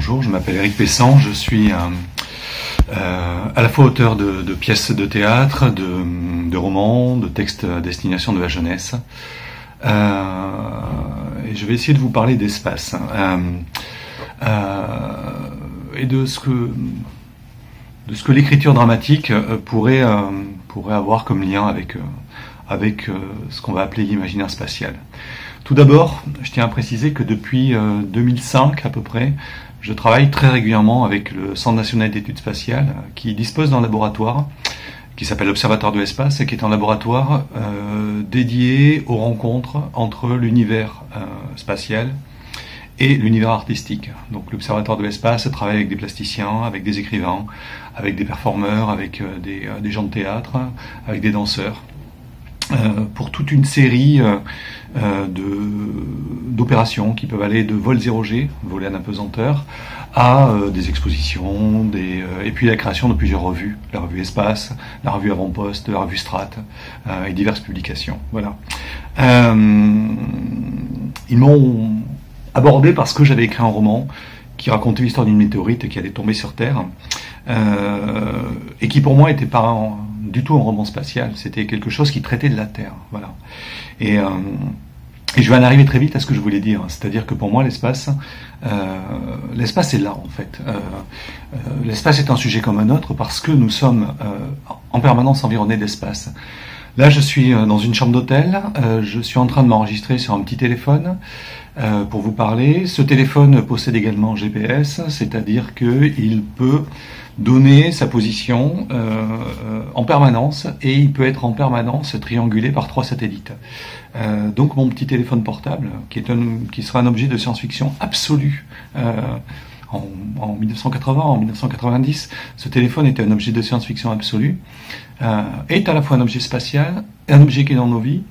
Bonjour, je m'appelle Éric Pessan, je suis à la fois auteur de pièces de théâtre, de romans, de textes à destination de la jeunesse. Et je vais essayer de vous parler d'espace et de ce que l'écriture dramatique pourrait avoir comme lien avec ce qu'on va appeler l'imaginaire spatial. Tout d'abord, je tiens à préciser que depuis 2005 à peu près, je travaille très régulièrement avec le Centre national d'études spatiales qui dispose d'un laboratoire qui s'appelle l'Observatoire de l'espace et qui est un laboratoire dédié aux rencontres entre l'univers spatial et l'univers artistique. Donc l'Observatoire de l'espace travaille avec des plasticiens, avec des écrivains, avec des performeurs, avec des gens de théâtre, avec des danseurs, pour toute une série d'opérations qui peuvent aller de vol 0G, voler en apesanteur, à des expositions, et puis la création de plusieurs revues, la revue Espace, la revue Avant-Poste, la revue Strat, et diverses publications. Voilà. Ils m'ont abordé parce que j'avais écrit un roman qui racontait l'histoire d'une météorite qui allait tomber sur Terre, et qui pour moi n'était pas du tout un roman spatial, c'était quelque chose qui traitait de la Terre. Voilà. Et je vais en arriver très vite à ce que je voulais dire, c'est-à-dire que pour moi l'espace est là en fait. L'espace est un sujet comme un autre parce que nous sommes en permanence environnés d'espace. Là, je suis dans une chambre d'hôtel, je suis en train de m'enregistrer sur un petit téléphone pour vous parler. Ce téléphone possède également un GPS, c'est-à-dire qu'il peut donner sa position en permanence et il peut être en permanence triangulé par 3 satellites. Donc mon petit téléphone portable, qui sera un objet de science-fiction absolue, en 1980, en 1990, ce téléphone était un objet de science-fiction absolue, est à la fois un objet spatial, un objet qui est dans nos vies,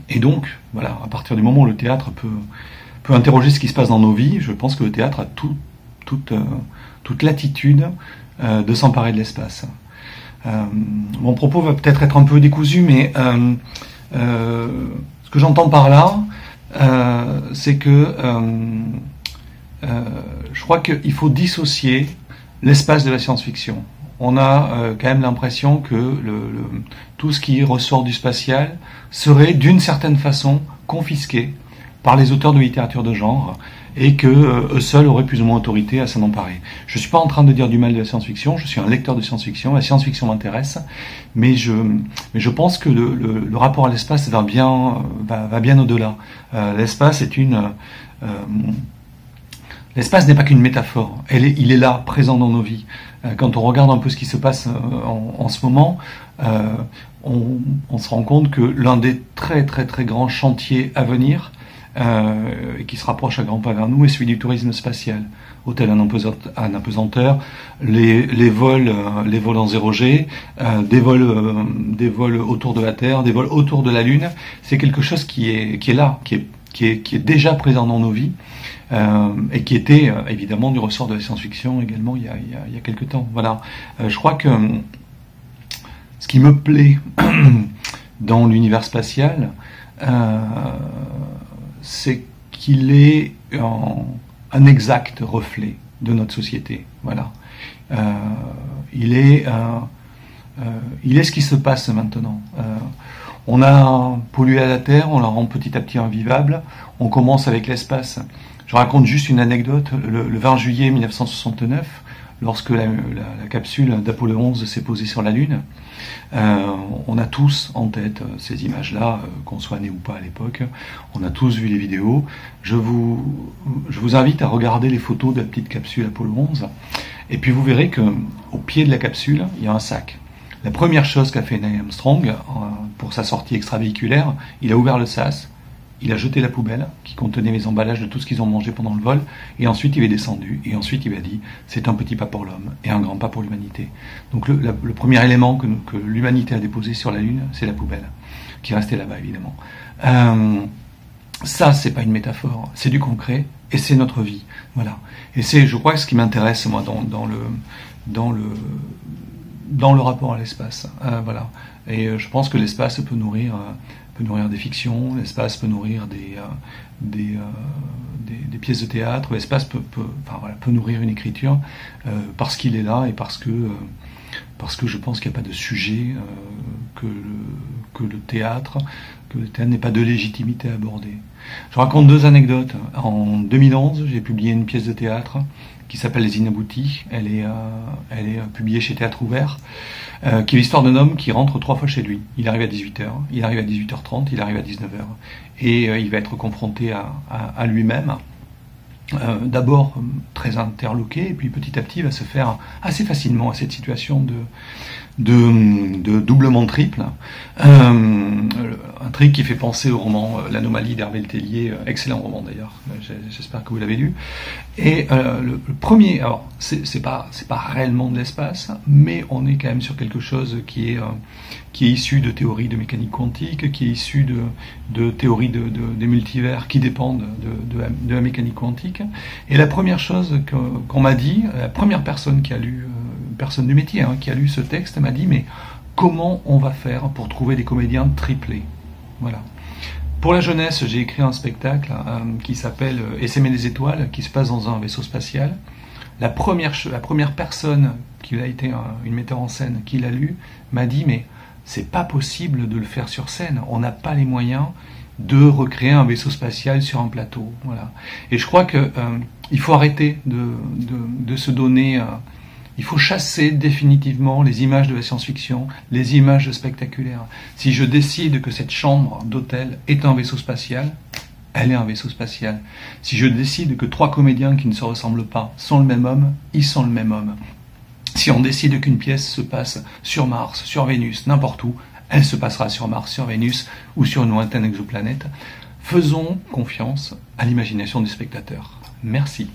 et donc, voilà, à partir du moment où le théâtre peut interroger ce qui se passe dans nos vies, je pense que le théâtre a toute latitude de s'emparer de l'espace. Mon propos va peut-être être un peu décousu, mais ce que j'entends par là, c'est que je crois qu'il faut dissocier l'espace de la science-fiction. On a quand même l'impression que tout ce qui ressort du spatial serait d'une certaine façon confisqué par les auteurs de littérature de genre et que eux seuls auraient plus ou moins autorité à s'en emparer. Je ne suis pas en train de dire du mal de la science-fiction, je suis un lecteur de science-fiction, la science-fiction m'intéresse, mais je pense que le rapport à l'espace va bien au-delà. L'espace n'est pas qu'une métaphore, il est là, présent dans nos vies. Quand on regarde un peu ce qui se passe en ce moment, on se rend compte que l'un des très très très grands chantiers à venir, et qui se rapproche à grands pas vers nous, est celui du tourisme spatial. Hôtel en apesanteur, les vols en 0G, des vols autour de la Terre, des vols autour de la Lune. C'est quelque chose qui est là, qui est déjà présent dans nos vies, et qui était évidemment du ressort de la science-fiction également il y a quelque temps. Voilà. Je crois que ce qui me plaît dans l'univers spatial, c'est qu'il est un exact reflet de notre société. Voilà. Il est ce qui se passe maintenant. On a pollué la Terre, on la rend petit à petit invivable. On commence avec l'espace. Je raconte juste une anecdote. Le 20 juillet 1969, lorsque la capsule d'Apollo 11 s'est posée sur la Lune, on a tous en tête ces images-là, qu'on soit né ou pas à l'époque. On a tous vu les vidéos. Je vous invite à regarder les photos de la petite capsule Apollo 11, et puis vous verrez que au pied de la capsule, il y a un sac. La première chose qu'a fait Neil Armstrong pour sa sortie extravéhiculaire, il a ouvert le sas, il a jeté la poubelle qui contenait les emballages de tout ce qu'ils ont mangé pendant le vol, et ensuite il est descendu, et ensuite il a dit c'est un petit pas pour l'homme et un grand pas pour l'humanité. Donc le premier élément que l'humanité a déposé sur la Lune, c'est la poubelle, qui restait là-bas évidemment. Ça, c'est pas une métaphore, c'est du concret, et c'est notre vie. Voilà. Et c'est, je crois, ce qui m'intéresse moi dans dans le rapport à l'espace. Voilà. Et je pense que l'espace peut nourrir des fictions, l'espace peut nourrir des pièces de théâtre, l'espace peut nourrir une écriture parce qu'il est là et parce que je pense qu'il n'y a pas de sujet que le théâtre n'est pas de légitimité à aborder. Je raconte 2 anecdotes. En 2011, j'ai publié une pièce de théâtre qui s'appelle Les Inaboutis. Elle est publiée chez Théâtre Ouvert, qui est l'histoire d'un homme qui rentre 3 fois chez lui. Il arrive à 18h, il arrive à 18h30, il arrive à 19h. Et il va être confronté à lui-même. D'abord très interloqué, et puis petit à petit va se faire assez facilement à cette situation de doublement triple. Un truc qui fait penser au roman L'Anomalie d'Hervé Le Tellier, excellent roman d'ailleurs, j'espère que vous l'avez lu. Et le premier, alors c'est pas réellement de l'espace, mais on est quand même sur quelque chose qui est issu de théories de mécanique quantique, qui est issu de théories des multivers qui dépendent de la mécanique quantique. Et la première chose qu'on m'a dit, la première personne qui a lu, personne du métier, qui a lu ce texte, m'a dit, mais comment on va faire pour trouver des comédiens triplés? Voilà. Pour la jeunesse, j'ai écrit un spectacle qui s'appelle Essaimer les étoiles, qui se passe dans un vaisseau spatial. La première personne qui a été une metteur en scène qui l'a lu m'a dit, mais c'est pas possible de le faire sur scène, on n'a pas les moyens de recréer un vaisseau spatial sur un plateau. Voilà. Et je crois que il faut arrêter de se donner... il faut chasser définitivement les images de la science-fiction, les images spectaculaires. Si je décide que cette chambre d'hôtel est un vaisseau spatial, elle est un vaisseau spatial. Si je décide que 3 comédiens qui ne se ressemblent pas sont le même homme, ils sont le même homme. Si on décide qu'une pièce se passe sur Mars, sur Vénus, n'importe où, elle se passera sur Mars, sur Vénus ou sur une lointaine exoplanète. Faisons confiance à l'imagination du spectateur. Merci.